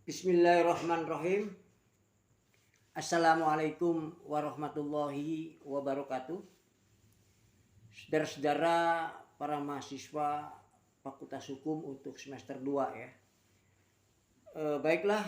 Bismillahirrahmanirrahim. Assalamualaikum warahmatullahi wabarakatuh. Saudara-saudara para mahasiswa Fakultas Hukum untuk semester 2 ya. Baiklah,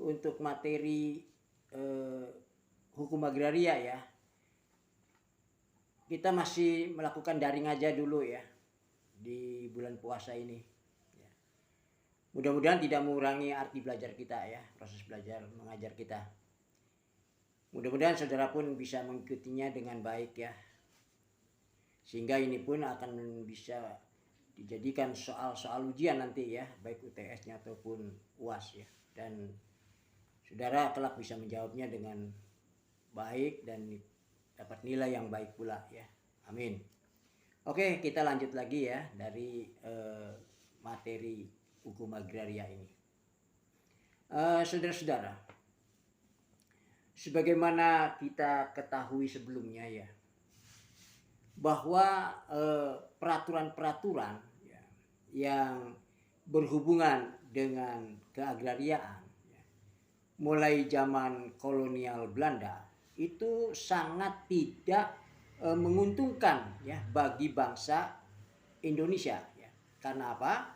untuk materi hukum agraria ya. Kita masih melakukan daring aja dulu ya di bulan puasa ini. Mudah-mudahan tidak mengurangi arti belajar kita ya, proses belajar mengajar kita. Mudah-mudahan saudara pun bisa mengikutinya dengan baik ya. Sehingga ini pun akan bisa dijadikan soal-soal ujian nanti ya, baik UTS-nya ataupun UAS ya. Dan saudara kelak bisa menjawabnya dengan baik dan dapat nilai yang baik pula ya. Amin. Oke, kita lanjut lagi ya dari materi hukum agraria ini. Saudara-saudara, sebagaimana kita ketahui sebelumnya ya, bahwa peraturan-peraturan ya, yang berhubungan dengan keagrariaan ya, mulai zaman kolonial Belanda itu sangat tidak menguntungkan ya bagi bangsa Indonesia ya. Karena apa?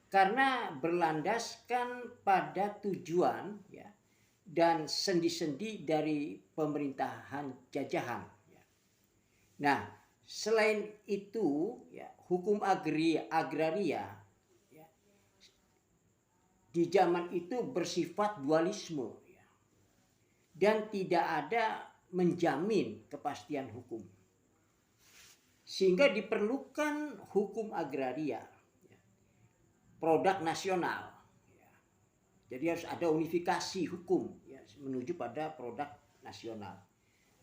Karena berlandaskan pada tujuan ya dan sendi-sendi dari pemerintahan jajahan ya. Nah, selain itu ya hukum agraria ya, di zaman itu bersifat dualisme ya, dan tidak ada menjamin kepastian hukum, sehingga diperlukan hukum agraria produk nasional ya. Jadi harus ada unifikasi hukum ya, menuju pada produk nasional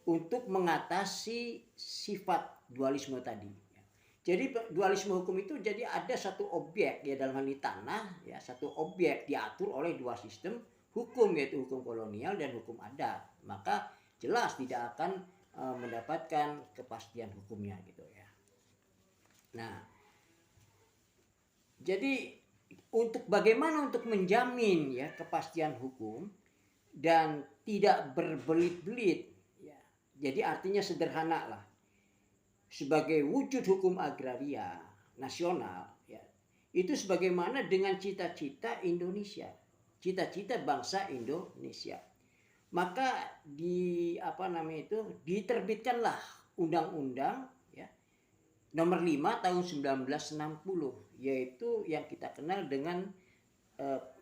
untuk mengatasi sifat dualisme tadi ya. Jadi dualisme hukum itu jadi ada satu objek ya, dalam hal ini tanah ya, satu objek diatur oleh dua sistem hukum, yaitu hukum kolonial dan hukum adat. Maka jelas tidak akan mendapatkan kepastian hukumnya gitu ya. Nah, jadi bagaimana untuk menjamin ya kepastian hukum dan tidak berbelit-belit ya. Jadi artinya sederhana lah. Sebagai wujud hukum agraria nasional ya, itu sebagaimana dengan cita-cita Indonesia, cita-cita bangsa Indonesia. Maka diterbitkanlah undang-undang nomor 5 tahun 1960, yaitu yang kita kenal dengan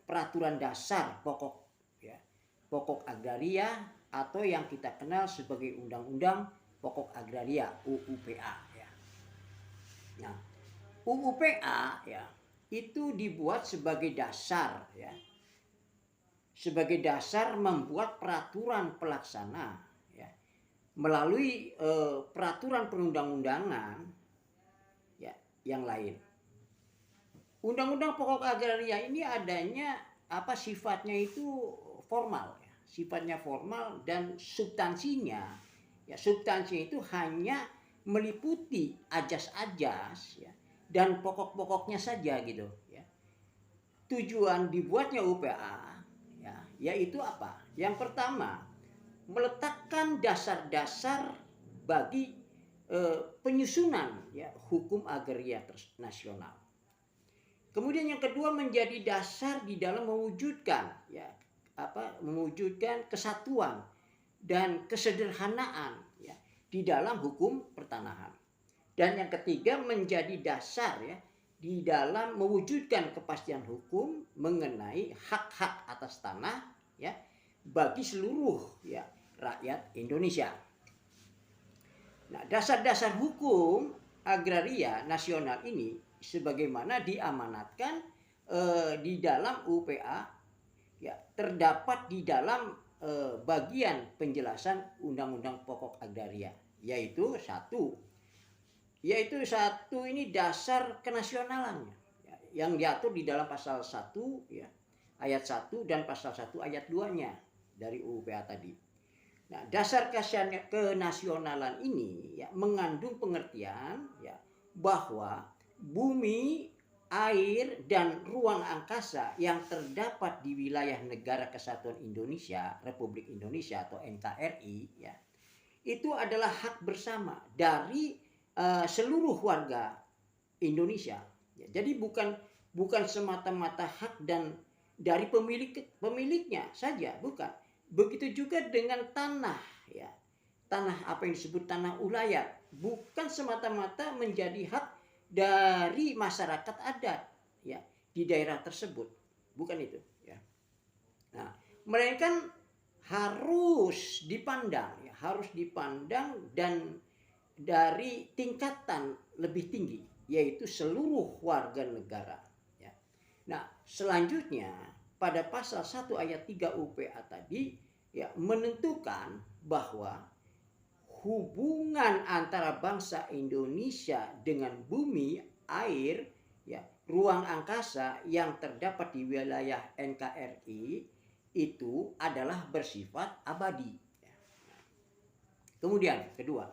peraturan dasar pokok agraria, atau yang kita kenal sebagai undang-undang pokok agraria UUPA ya. Nah, UUPA ya itu dibuat sebagai dasar ya, sebagai dasar membuat peraturan pelaksana ya, melalui peraturan perundang-undangan yang lain. Undang-undang pokok agraria ini adanya sifatnya itu formal ya. Sifatnya formal dan substansinya itu hanya meliputi ajas-ajas ya, dan pokok-pokoknya saja gitu ya. Tujuan dibuatnya UPA ya, yaitu apa? Yang pertama, meletakkan dasar-dasar bagi penyusunan ya hukum agraria nasional. Kemudian yang kedua, menjadi dasar di dalam mewujudkan kesatuan dan kesederhanaan ya di dalam hukum pertanahan. Dan yang ketiga, menjadi dasar ya di dalam mewujudkan kepastian hukum mengenai hak-hak atas tanah ya bagi seluruh ya rakyat Indonesia. Nah, dasar-dasar hukum agraria nasional ini sebagaimana diamanatkan di dalam UPA ya, terdapat di dalam bagian penjelasan Undang-Undang Pokok Agraria, yaitu satu ini dasar kenasionalannya ya, yang diatur di dalam pasal 1 ya, ayat 1 dan pasal 1 ayat 2-nya dari UPA tadi. Nah, dasar kenasionalan ini ya mengandung pengertian ya bahwa bumi air, dan ruang angkasa yang terdapat di wilayah Negara Kesatuan Indonesia, Republik Indonesia atau NKRI, ya, itu adalah hak bersama dari seluruh warga Indonesia. Ya, jadi bukan semata-mata hak dan dari pemiliknya saja, bukan. Begitu juga dengan tanah, ya. Tanah apa yang disebut tanah ulayat, bukan semata-mata menjadi hak dari masyarakat adat, ya, di daerah tersebut, bukan itu, ya. Nah, melainkan harus dipandang, ya, harus dipandang dan dari tingkatan lebih tinggi, yaitu seluruh warga negara, ya. Nah, selanjutnya pada pasal 1 ayat 3 UPA tadi, ya, menentukan bahwa hubungan antara bangsa Indonesia dengan bumi, air, ya, ruang angkasa yang terdapat di wilayah NKRI itu adalah bersifat abadi. Kemudian kedua,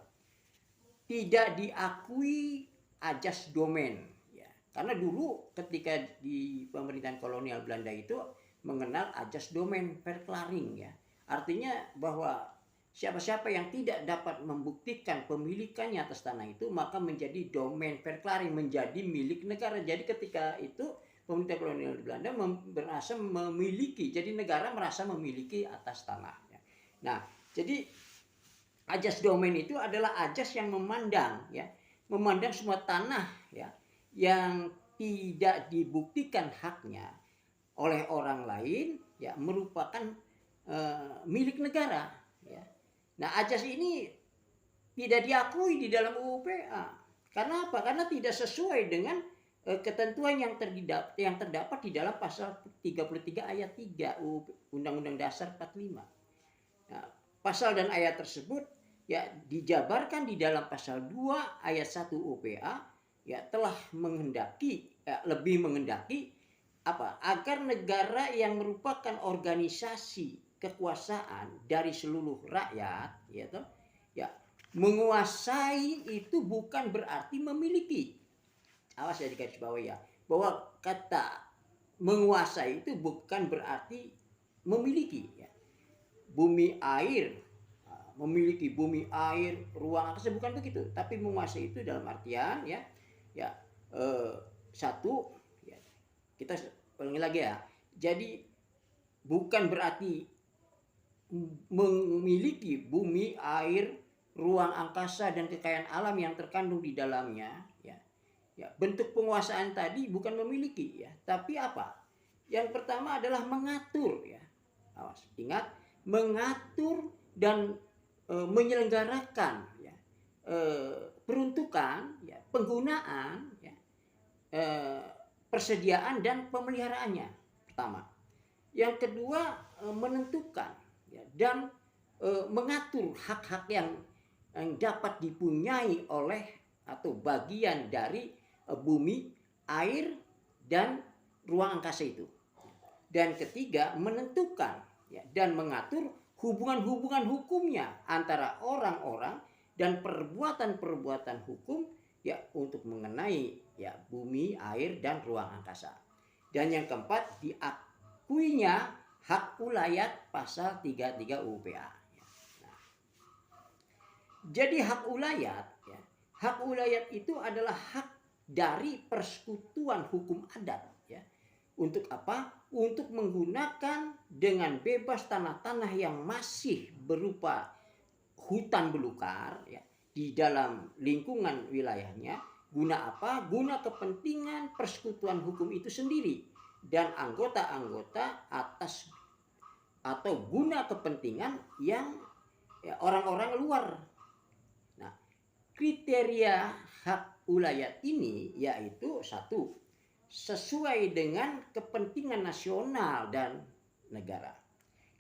tidak diakui ajas domain, ya. Karena dulu ketika di pemerintahan kolonial Belanda itu mengenal ajas domain verklaring, ya. Artinya bahwa siapa-siapa yang tidak dapat membuktikan pemilikannya atas tanah itu maka menjadi domain verklaring, menjadi milik negara. Jadi ketika itu pemerintah kolonial Belanda merasa memiliki, jadi negara merasa memiliki atas tanahnya. Nah, jadi ajas domain itu adalah ajas yang memandang, ya, memandang semua tanah, ya, yang tidak dibuktikan haknya oleh orang lain, ya, merupakan milik negara, ya. Nah, ajas ini tidak diakui di dalam UU PA. Karena apa? Karena tidak sesuai dengan ketentuan yang terdapat di dalam pasal 33 ayat 3 Undang-Undang Dasar 45. Nah, pasal dan ayat tersebut, ya, dijabarkan di dalam pasal 2 ayat 1 UPA, ya, telah menghendaki, lebih menghendaki apa? Agar negara yang merupakan organisasi kekuasaan dari seluruh rakyat, ya, ya, menguasai itu bukan berarti memiliki. Awas ya, dikasih bawah, ya, bahwa kata menguasai itu bukan berarti memiliki, ya. Bumi air, memiliki bumi air, ruang angkasa, bukan begitu. Tapi menguasai itu dalam artian, ya, ya, satu, ya, kita ulangi lagi, ya. Jadi bukan berarti memiliki bumi, air, ruang angkasa dan kekayaan alam yang terkandung di dalamnya, ya. Ya, bentuk penguasaan tadi bukan memiliki, ya, tapi apa? Yang pertama adalah mengatur, ya. Awas, ingat, mengatur dan menyelenggarakan, ya, peruntukan, ya, penggunaan, ya, persediaan dan pemeliharaannya. Pertama. Yang kedua, menentukan, ya, dan mengatur hak-hak yang dapat dipunyai oleh atau bagian dari bumi, air, dan ruang angkasa itu. Dan ketiga, menentukan, ya, dan mengatur hubungan-hubungan hukumnya antara orang-orang dan perbuatan-perbuatan hukum, ya, untuk mengenai, ya, bumi, air, dan ruang angkasa. Dan yang keempat, diakuinya hak ulayat pasal 33 UPA. Nah, jadi hak ulayat, ya, hak ulayat itu adalah hak dari persekutuan hukum adat, ya. Untuk apa? Untuk menggunakan dengan bebas tanah-tanah yang masih berupa hutan belukar, ya, di dalam lingkungan wilayahnya. Guna apa? Guna kepentingan persekutuan hukum itu sendiri dan anggota-anggota atas atau guna kepentingan yang, ya, orang-orang luar. Nah, kriteria hak ulayat ini yaitu satu, sesuai dengan kepentingan nasional dan negara.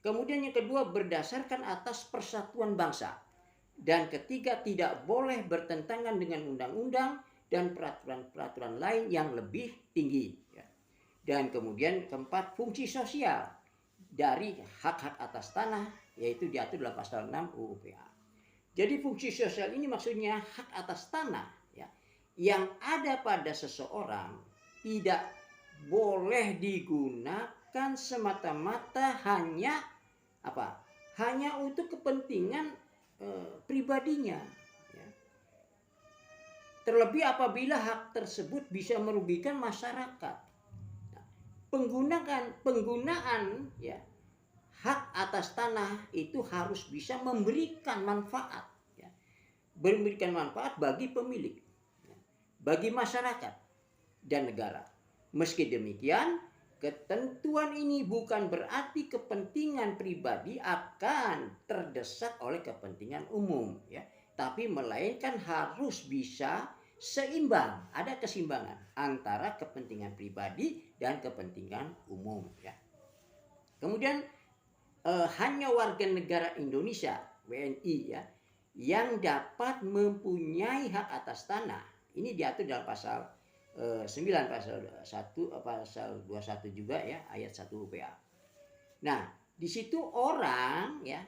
Kemudian yang kedua, berdasarkan atas persatuan bangsa. Dan ketiga, tidak boleh bertentangan dengan undang-undang dan peraturan-peraturan lain yang lebih tinggi, ya. Dan kemudian keempat, fungsi sosial dari hak-hak atas tanah, yaitu diatur dalam pasal 6 UU PA. Jadi fungsi sosial ini maksudnya hak atas tanah, ya, yang ada pada seseorang tidak boleh digunakan semata-mata hanya apa? Hanya untuk kepentingan pribadinya. Ya. Terlebih apabila hak tersebut bisa merugikan masyarakat. Nah, penggunaan ya hak atas tanah itu harus bisa memberikan manfaat, ya. Memberikan manfaat bagi pemilik, ya, bagi masyarakat dan negara. Meski demikian, ketentuan ini bukan berarti kepentingan pribadi akan terdesak oleh kepentingan umum, ya, tapi melainkan harus bisa seimbang, ada keseimbangan antara kepentingan pribadi dan kepentingan umum, ya. Kemudian hanya warga negara Indonesia WNI ya yang dapat mempunyai hak atas tanah. Ini diatur dalam pasal 9 pasal 1 pasal 21 juga ya ayat 1 UPA. Nah, di situ orang ya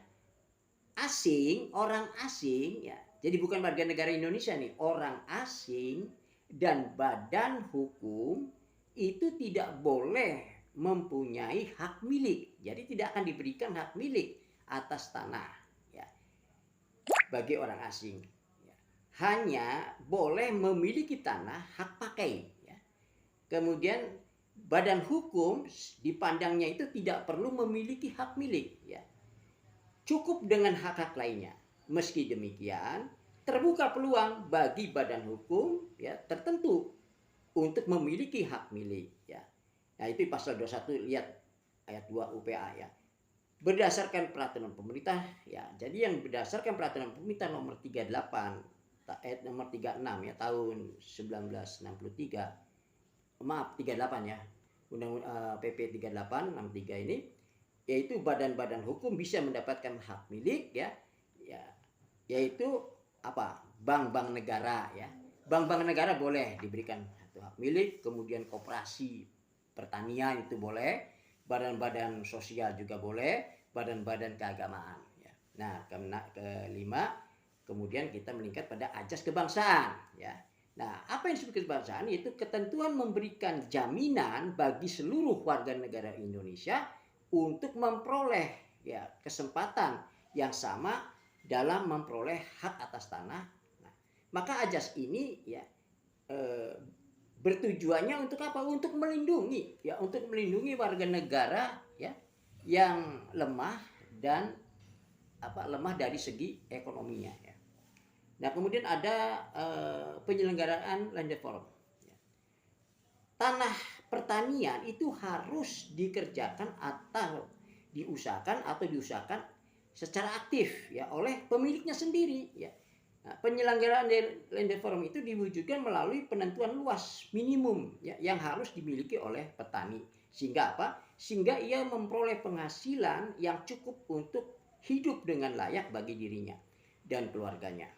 orang asing ya. Jadi bukan warga negara Indonesia nih, orang asing dan badan hukum itu tidak boleh mempunyai hak milik. Jadi tidak akan diberikan hak milik atas tanah ya bagi orang asing. Ya. Hanya boleh memiliki tanah hak pakai. Ya. Kemudian badan hukum dipandangnya itu tidak perlu memiliki hak milik. Ya. Cukup dengan hak-hak lainnya. Meski demikian, terbuka peluang bagi badan hukum ya tertentu untuk memiliki hak milik. Ya. Nah itu pasal 21 lihat ayat 2 UPA ya. Berdasarkan peraturan pemerintah ya. Jadi yang berdasarkan peraturan pemerintah nomor 38 ayat nomor 36 ya tahun 1963. Maaf 38 ya. Undang PP 38 63 ini yaitu badan-badan hukum bisa mendapatkan hak milik ya. Ya yaitu apa? Bank-bank negara ya. Bank-bank negara boleh diberikan hak milik, kemudian koperasi pertanian itu boleh, badan-badan sosial juga boleh, badan-badan keagamaan. Ya. Nah, kelima, kemudian kita meningkat pada ajas kebangsaan. Ya. Nah, apa yang disebut kebangsaan? Yaitu ketentuan memberikan jaminan bagi seluruh warga negara Indonesia untuk memperoleh ya kesempatan yang sama dalam memperoleh hak atas tanah. Nah, maka ajas ini ya bertujuannya untuk apa? Untuk melindungi ya, untuk melindungi warga negara ya yang lemah dan lemah dari segi ekonominya ya. Nah, kemudian ada penyelenggaraan land forum. Ya. Tanah pertanian itu harus dikerjakan atau diusahakan secara aktif ya oleh pemiliknya sendiri ya. Nah, penyelenggaraan land forum itu diwujudkan melalui penentuan luas minimum ya, yang harus dimiliki oleh petani. Sehingga apa? Sehingga ia memperoleh penghasilan yang cukup untuk hidup dengan layak bagi dirinya dan keluarganya.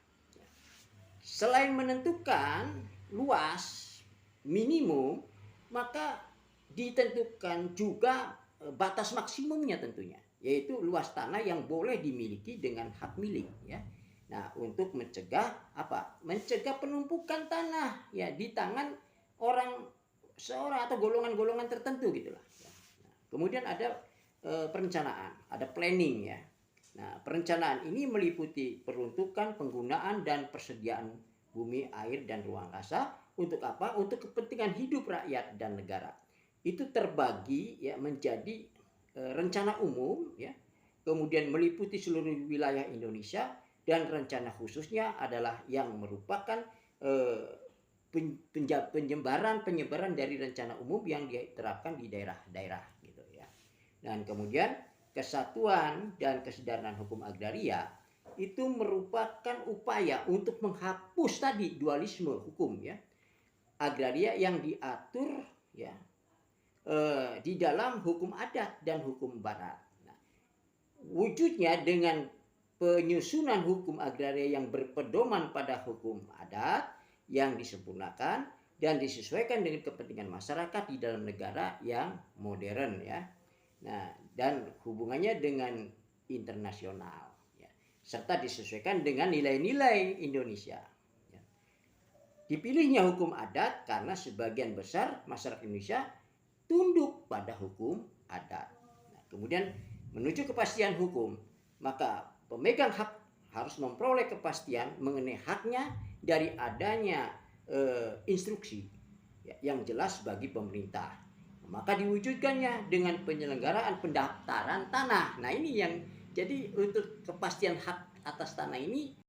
Selain menentukan luas minimum, maka ditentukan juga batas maksimumnya tentunya, yaitu luas tanah yang boleh dimiliki dengan hak milik ya. Nah, untuk mencegah apa? Mencegah penumpukan tanah ya di tangan seorang atau golongan-golongan tertentu gitulah. Nah, kemudian ada perencanaan, ada planning ya. Nah, perencanaan ini meliputi peruntukan, penggunaan dan persediaan bumi, air dan ruang angkasa untuk apa? Untuk kepentingan hidup rakyat dan negara. Itu terbagi ya menjadi rencana umum ya. Kemudian meliputi seluruh wilayah Indonesia. Dan rencana khususnya adalah yang merupakan penyebaran dari rencana umum yang diterapkan di daerah-daerah gitu ya. Dan kemudian kesatuan dan kesadaran hukum agraria itu merupakan upaya untuk menghapus tadi dualisme hukum ya agraria yang diatur ya di dalam hukum adat dan hukum barat. Nah, wujudnya dengan penyusunan hukum agraria yang berpedoman pada hukum adat yang disempurnakan dan disesuaikan dengan kepentingan masyarakat di dalam negara yang modern ya. Nah, dan hubungannya dengan internasional ya, serta disesuaikan dengan nilai-nilai Indonesia. Ya. Dipilihnya hukum adat karena sebagian besar masyarakat Indonesia tunduk pada hukum adat. Nah, kemudian menuju kepastian hukum, maka pemegang hak harus memperoleh kepastian mengenai haknya dari adanya instruksi yang jelas bagi pemerintah. Maka diwujudkannya dengan penyelenggaraan pendaftaran tanah. Nah, ini yang jadi untuk kepastian hak atas tanah ini